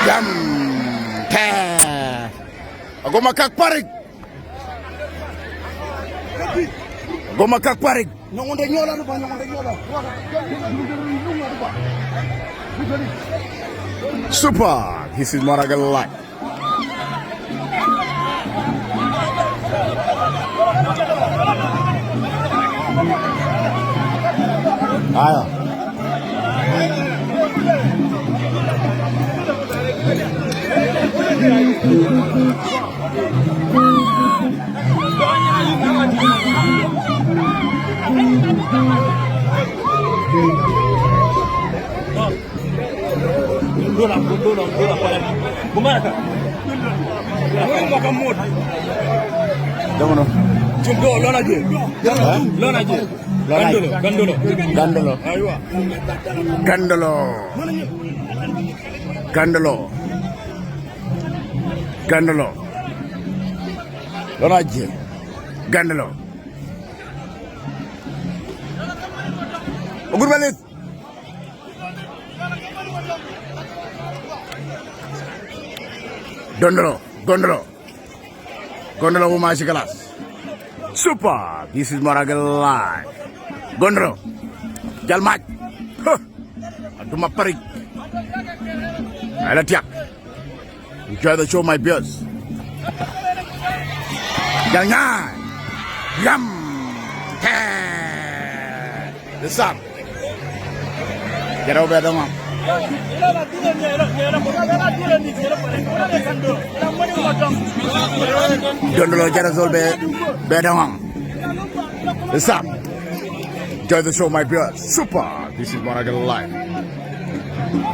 Yam. Te. Goma kak parig. Goma kak parig. Nyongonde nyola no ba nyongonde nyola. Super. This is Maragal Live. Ayo. Dola. Gimana kak? Makan mood. Jamono. Jumbo lon aja. Lon aja. Gandolo. Gandolo. Aywa. Gandolo. Gandolo. Gandolo. Loraje. Gandolo. Ogur balit. Gondolo. Gondolo bu masih kelas. Super. This is Maragal Live. Gondolo. Jalmat. Huh. Aduma parik. Alat yak. Enjoy the show, my beers. Jangan. Yam. The sun. Get over there, man. Gondolo Jarasol Bedamam. The sun. Enjoy the show, my beers. Super. This is Maragal Live.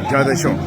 Enjoy the show.